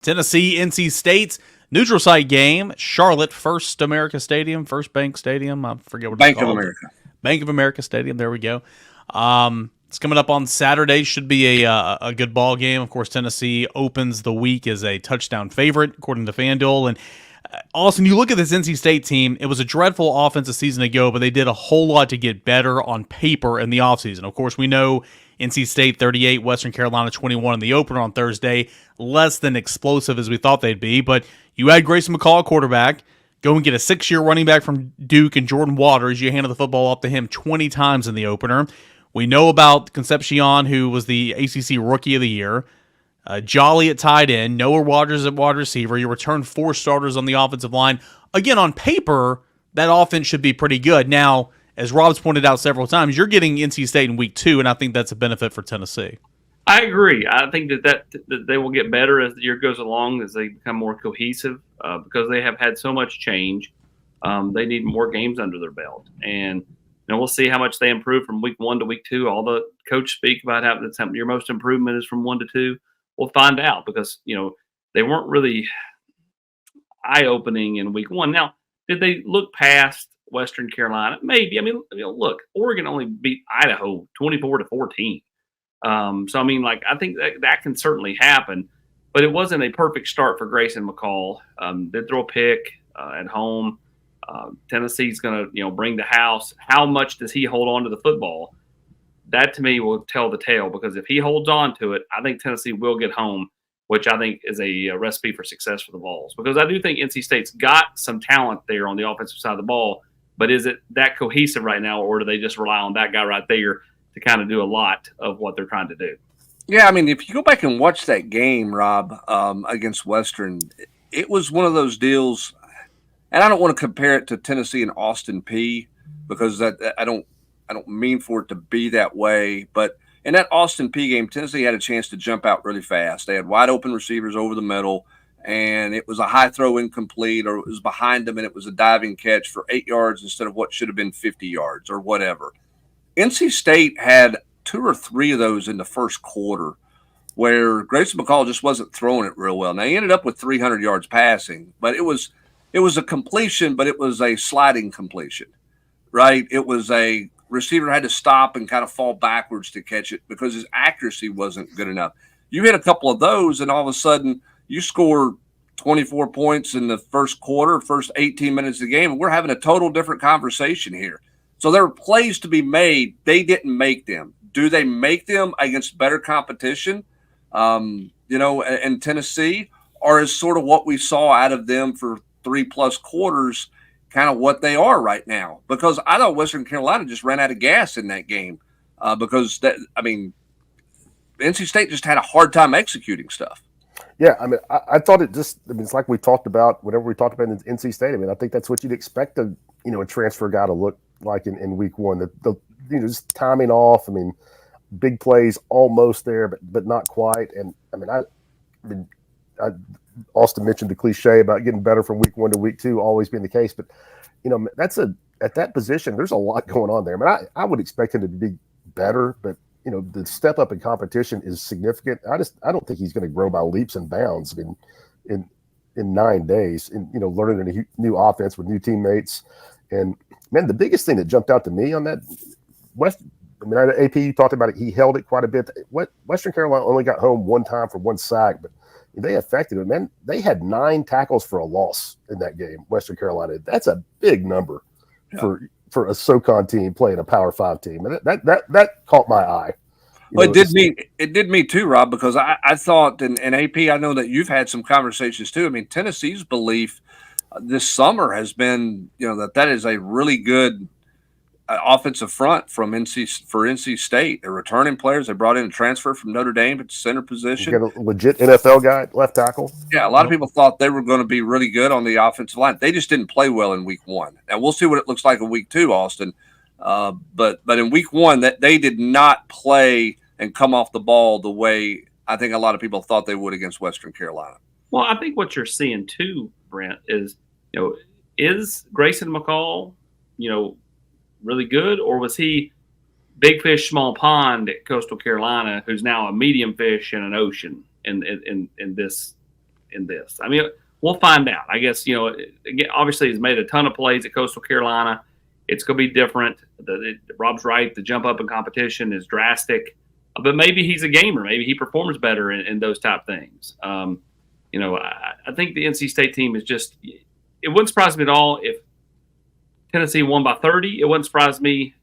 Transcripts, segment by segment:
Tennessee, NC State, neutral site game. Charlotte, First Bank Stadium. I forget what it's Bank of called. America. Bank of America Stadium. There we go. It's coming up on Saturday. Should be a good ball game. Of course, Tennessee opens the week as a touchdown favorite, according to FanDuel. And Austin, you look at this NC State team, it was a dreadful offense a season ago, but they did a whole lot to get better on paper in the offseason. Of course, we know NC State 38, Western Carolina 21 in the opener on Thursday. Less than explosive as we thought they'd be, but you had Grayson McCall, quarterback. Go and get a 6-year running back from Duke and Jordan Waters. You handed the football off to him 20 times in the opener. We know about Concepcion, who was the ACC Rookie of the Year. Jolly at tight end. Noah Waters at wide receiver. You return 4 starters on the offensive line. Again, on paper, that offense should be pretty good. Now, as Rob's pointed out several times, you're getting NC State in week 2, and I think that's a benefit for Tennessee. I agree. I think that they will get better as the year goes along, as they become more cohesive, because they have had so much change. They need more games under their belt, and we'll see how much they improve from week 1 to week 2. All the coach speak about how your most improvement is from 1 to 2. We'll find out, because they weren't really eye-opening in week 1. Now, did they look past Western Carolina? Maybe. I mean, look, Oregon only beat Idaho 24-14. So I think that can certainly happen, but it wasn't a perfect start for Grayson McCall. Did throw a pick at home. Tennessee's going to bring the house. How much does he hold on to the football? That to me will tell the tale, because if he holds on to it, I think Tennessee will get home, which I think is a recipe for success for the Vols, because I do think NC State's got some talent there on the offensive side of the ball, but is it that cohesive right now, or do they just rely on that guy right there to kind of do a lot of what they're trying to do? Yeah, I mean, if you go back and watch that game, Rob, against Western, it was one of those deals, and I don't want to compare it to Tennessee and Austin Peay, because I don't mean for it to be that way. But in that Austin Peay game, Tennessee had a chance to jump out really fast. They had wide open receivers over the middle, and it was a high throw incomplete, or it was behind them, and it was a diving catch for 8 yards instead of what should have been 50 yards or whatever. NC State had 2 or 3 of those in the first quarter where Grayson McCall just wasn't throwing it real well. Now, he ended up with 300 yards passing, but it was a completion, but it was a sliding completion, right? It was a receiver had to stop and kind of fall backwards to catch it because his accuracy wasn't good enough. You hit a couple of those, and all of a sudden you score 24 points in the first quarter, first 18 minutes of the game, and we're having a total different conversation here. So there are plays to be made. They didn't make them. Do they make them against better competition, in Tennessee? Or is sort of what we saw out of them for 3+ quarters kind of what they are right now? Because I thought Western Carolina just ran out of gas in that game because, NC State just had a hard time executing stuff. Yeah, I mean, I thought it's like we talked about whenever we talked about in NC State. I mean, I think that's what you'd expect a transfer guy to look like in week 1. The just timing off. I mean, big plays almost there, but not quite. And Austin mentioned the cliche about getting better from week 1 to week 2 always being the case, but at that position, there's a lot going on there. I mean, I would expect him to be better, but the step up in competition is significant. I don't think he's going to grow by leaps and bounds in 9 days, and learning a new offense with new teammates. And man, the biggest thing that jumped out to me on that AP talked about it. He held it quite a bit. Western Carolina only got home 1 time for 1 sack, but they affected it. Man, they had 9 tackles for a loss in that game. Western Carolina. That's a big number for a SoCon team playing a Power 5 team. And that caught my eye. Well, it did me too, Rob, because I thought, and AP, I know that you've had some conversations too. I mean, Tennessee's belief this summer has been, that is a really good offensive front for NC State. They're returning players. They brought in a transfer from Notre Dame at center position. You got a legit NFL guy at left tackle. Yeah, a lot of people thought they were going to be really good on the offensive line. They just didn't play well in week 1. Now we'll see what it looks like in week 2, Austin. But in week 1, that they did not play and come off the ball the way I think a lot of people thought they would against Western Carolina. Well, I think what you're seeing too, Brent, is is Grayson McCall, really good, or was he big fish, small pond at Coastal Carolina, who's now a medium fish in an ocean in this in this. I mean, we'll find out. I guess, again, obviously he's made a ton of plays at Coastal Carolina. It's going to be different. Rob's right. The jump up in competition is drastic, but maybe he's a gamer. Maybe he performs better in those type things. I think the NC State team is just, it wouldn't surprise me at all if Tennessee won by 30. It wouldn't surprise me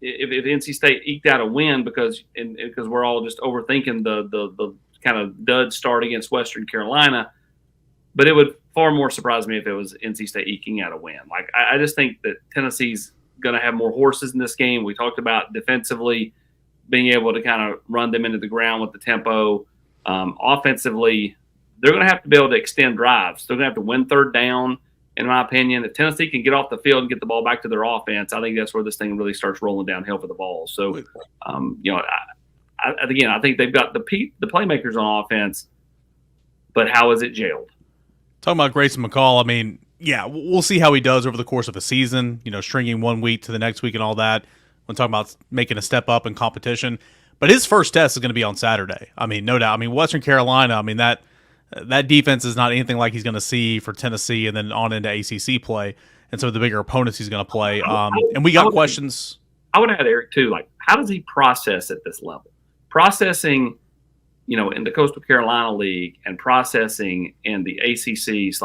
if NC State eked out a win because we're all just overthinking the kind of dud start against Western Carolina. But it would far more surprise me if it was NC State eking out a win. Like I just think that Tennessee's going to have more horses in this game. We talked about defensively being able to kind of run them into the ground with the tempo. Offensively, they're going to have to be able to extend drives. They're going to have to win third down, in my opinion. If Tennessee can get off the field and get the ball back to their offense, I think that's where this thing really starts rolling downhill for the ball. So, again, I think they've got the playmakers on offense, but how is it jailed? Talking about Grayson McCall, I mean, yeah, we'll see how he does over the course of a season, stringing 1 week to the next week and all that. When talking about making a step up in competition. But his first test is going to be on Saturday. I mean, no doubt. I mean, Western Carolina, I mean, that defense is not anything like he's going to see for Tennessee and then on into ACC play and some of the bigger opponents he's going to play. And we got questions. I would add, Eric, too, like, how does he process at this level? Processing, in the Coastal Carolina League and processing in the ACC /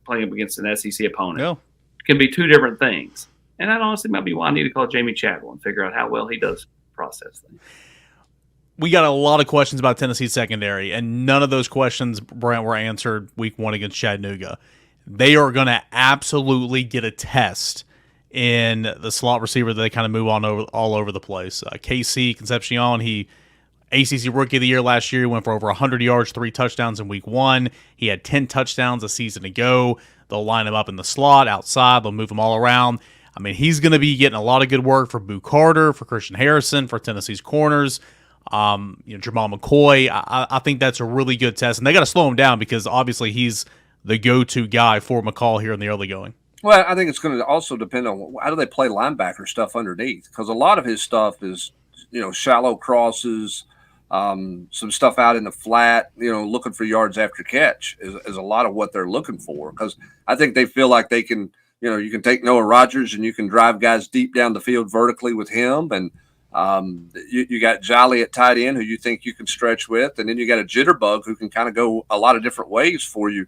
playing up against an SEC opponent can be two different things. And that honestly might be why I need to call Jamie Chadwell and figure out how well he does process things. We got a lot of questions about Tennessee's secondary, and none of those questions, Brent, were answered week 1 against Chattanooga. They are going to absolutely get a test in the slot receiver that they kind of move on all over the place. KC Concepcion, he ACC Rookie of the Year last year. He went for over 100 yards, 3 touchdowns in week 1. He had 10 touchdowns a season ago. They'll line him up in the slot, outside. They'll move him all around. I mean, he's going to be getting a lot of good work for Boo Carter, for Christian Harrison, for Tennessee's corners. Jamal McCoy. I think that's a really good test, and they got to slow him down because obviously he's the go-to guy for McCall here in the early going. Well, I think it's going to also depend on how do they play linebacker stuff underneath, because a lot of his stuff is, shallow crosses, some stuff out in the flat, looking for yards after catch is a lot of what they're looking for, because I think they feel like they can. You can take Noah Rogers and you can drive guys deep down the field vertically with him. And you got Jolly at tight end who you think you can stretch with. And then you got a jitterbug who can kind of go a lot of different ways for you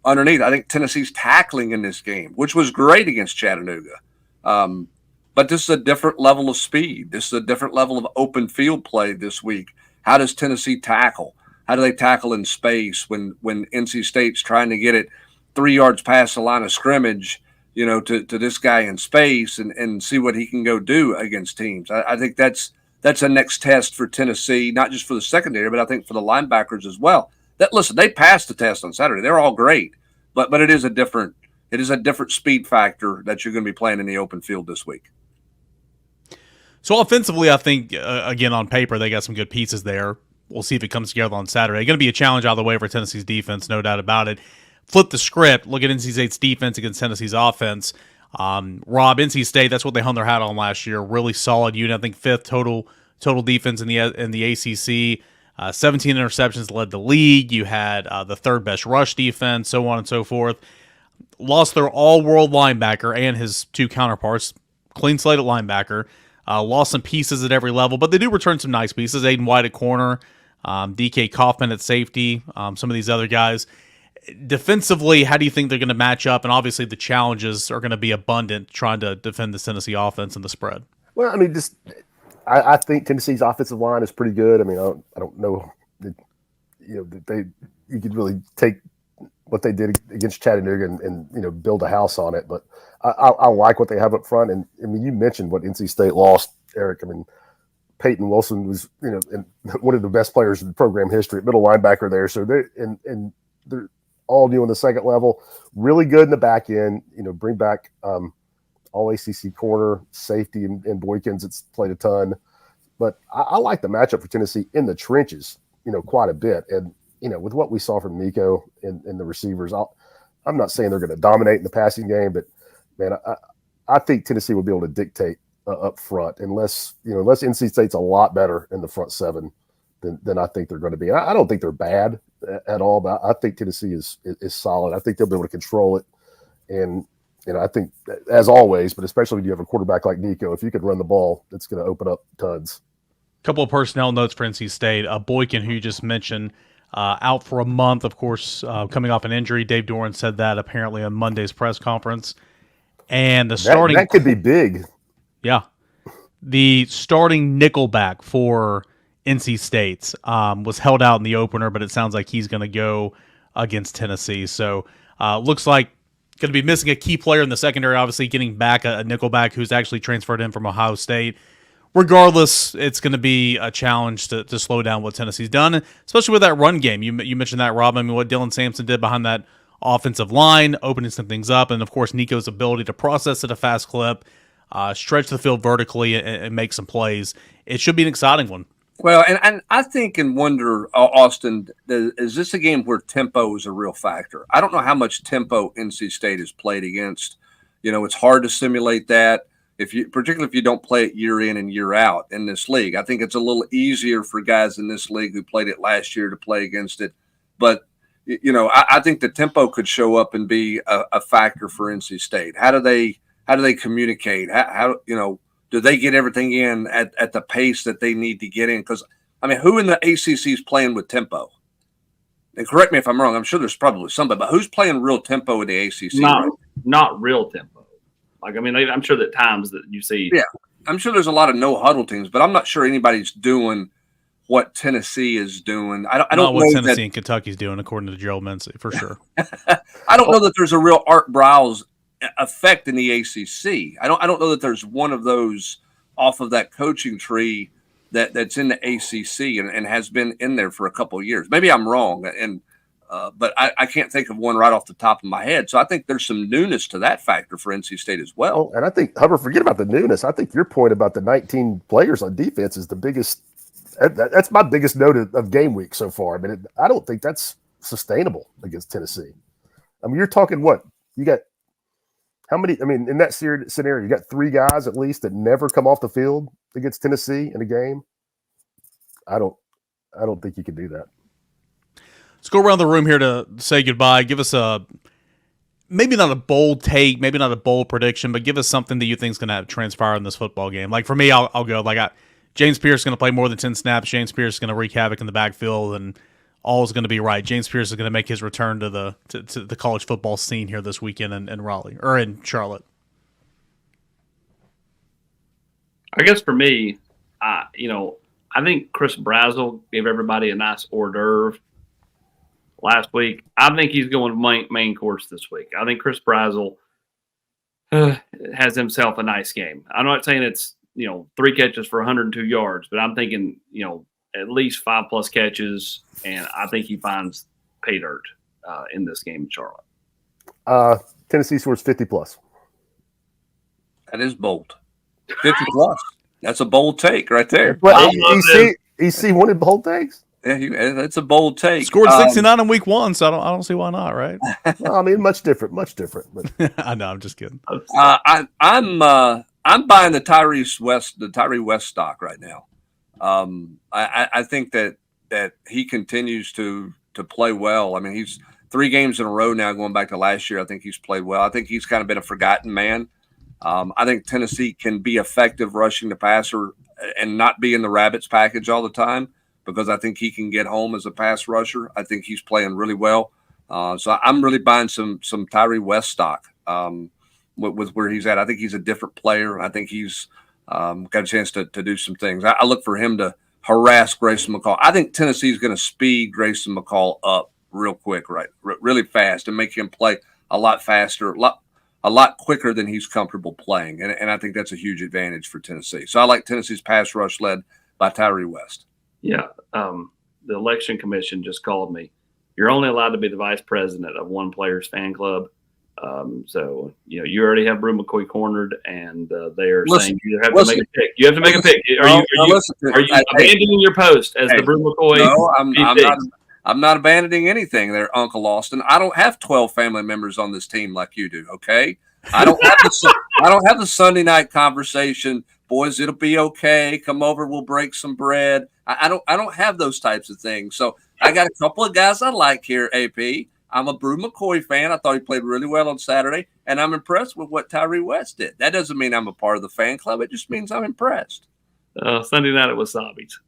underneath. I think Tennessee's tackling in this game, which was great against Chattanooga. But this is a different level of speed. This is a different level of open field play this week. How does Tennessee tackle? How do they tackle in space when NC State's trying to get it 3 yards past the line of scrimmage, to this guy in space and see what he can go do against teams? I think that's a next test for Tennessee, not just for the secondary, but I think for the linebackers as well. Listen, they passed the test on Saturday. They're all great, but it is a different speed factor that you're going to be playing in the open field this week. So offensively, I think, again, on paper, they got some good pieces there. We'll see if it comes together on Saturday. Going to be a challenge out of the way for Tennessee's defense, no doubt about it. Flip the script, look at NC State's defense against Tennessee's offense. Rob, NC State, that's what they hung their hat on last year. Really solid unit. I think 5th total defense in the ACC. 17 interceptions led the league. You had the 3rd best rush defense, so on and so forth. Lost their all-world linebacker and his 2 counterparts. Clean slate at linebacker. Lost some pieces at every level, but they do return some nice pieces. Aiden White at corner. DK Kaufman at safety. Some of these other guys. Defensively, how do you think they're going to match up? And obviously the challenges are going to be abundant trying to defend the Tennessee offense and the spread. Well, I mean, I think Tennessee's offensive line is pretty good. I mean, I don't know that, you could really take what they did against Chattanooga and build a house on it. But I like what they have up front. And I mean, you mentioned what NC State lost, Eric. I mean, Peyton Wilson was, one of the best players in program history at middle linebacker there. So they're all new on the second level, really good in the back end, bring back all ACC corner, safety, and Boykins. It's played a ton. But I like the matchup for Tennessee in the trenches, quite a bit. And, with what we saw from Nico and the receivers, I'm not saying they're going to dominate in the passing game, but, man, I think Tennessee will be able to dictate up front unless NC State's a lot better in the front 7 than I think they're going to be. I don't think they're bad at all, but I think Tennessee is solid. I think they'll be able to control it. And, I think, as always, but especially when you have a quarterback like Nico, if you could run the ball, it's going to open up tons. Couple of personnel notes for NC State. Boykin, who you just mentioned, out for a month, of course, coming off an injury. Dave Doran said that apparently on Monday's press conference. And the starting that could be big. Yeah. The starting nickelback for NC State was held out in the opener, but it sounds like he's going to go against Tennessee. So looks like going to be missing a key player in the secondary, obviously getting back a nickelback who's actually transferred in from Ohio State. Regardless, it's going to be a challenge to slow down what Tennessee's done, especially with that run game. You mentioned that, Rob. I mean, what Dylan Sampson did behind that offensive line, opening some things up, and, of course, Nico's ability to process at a fast clip, stretch the field vertically, and make some plays. It should be an exciting one. Well, and I think and wonder, Austin, is this a game where tempo is a real factor? I don't know how much tempo NC State has played against. It's hard to simulate that, particularly if you don't play it year in and year out in this league. I think it's a little easier for guys in this league who played it last year to play against it. But, I think the tempo could show up and be a factor for NC State. How do they communicate? How do they get everything in at the pace that they need to get in? Because, who in the ACC is playing with tempo? And correct me if I'm wrong. I'm sure there's probably somebody, but who's playing real tempo in the ACC? Not real tempo. I'm sure that times that you see. Yeah, I'm sure there's a lot of no huddle teams, but I'm not sure anybody's doing what Tennessee is doing. I don't know what Tennessee and Kentucky's doing, according to Gerald Mincy, for sure. I don't know that there's a real Art Briles effect in the ACC. I don't know that there's one of those off of that coaching tree that's in the ACC and has been in there for a couple of years. Maybe I'm wrong, but I can't think of one right off the top of my head. So I think there's some newness to that factor for NC State as well. And I think, Hubbard, forget about the newness. I think your point about the 19 players on defense is the biggest. That's my biggest note of game week so far. I don't think that's sustainable against Tennessee. You're talking what? You got how many? In that scenario, you got 3 guys at least that never come off the field against Tennessee in a game. I don't think you can do that. Let's go around the room here to say goodbye. Give us maybe not a bold take, maybe not a bold prediction, but give us something that you think is going to transpire in this football game. Like for me, I'll go James Pierce is going to play more than 10 snaps. James Pierce is going to wreak havoc in the backfield, and all is going to be right. James Pierce is going to make his return to the college football scene here this weekend in Raleigh or in Charlotte. I guess for me, I think Chris Brazel gave everybody a nice hors d'oeuvre last week. I think he's going main course this week. I think Chris Brazel has himself a nice game. I'm not saying it's 3 catches for 102 yards, but I'm thinking at least 5+ catches, and I think he finds pay dirt in this game in Charlotte. Tennessee scores 50+. That is bold. 50+. That's a bold take right there. Well, EC wanted bold takes. Yeah, that's a bold take. Scored 69 in week 1, so I don't see why not, right? No, much different. But. I know, I'm just kidding. I'm buying the Tyree West stock right now. I think that he continues to play well. He's 3 games in a row now going back to last year. I think he's played well. I think he's kind of been a forgotten man. I think Tennessee can be effective rushing the passer and not be in the Rabbits package all the time because I think he can get home as a pass rusher. I think he's playing really well. So I'm really buying some Tyree West stock with where he's at. I think he's a different player. I think he's got a chance to do some things. I look for him to harass Grayson McCall. I think Tennessee's going to speed Grayson McCall up real quick, really fast, and make him play a lot faster, a lot quicker than he's comfortable playing. And I think that's a huge advantage for Tennessee. So I like Tennessee's pass rush led by Tyree West. Yeah. The election commission just called me. You're only allowed to be the vice president of one player's fan club. So, you already have Brew McCoy cornered, and they are saying you have to make a pick. You have to make a pick. Are you abandoning your post as the Brew McCoy? No, I'm not abandoning anything there, Uncle Austin. I don't have 12 family members on this team like you do, okay? I don't have the Sunday night conversation boys, it'll be okay. Come over, we'll break some bread. I don't have those types of things. So I got a couple of guys I like here, AP. I'm a Brew McCoy fan. I thought he played really well on Saturday, and I'm impressed with what Tyree West did. That doesn't mean I'm a part of the fan club. It just means I'm impressed. Sunday night at Wasabi's.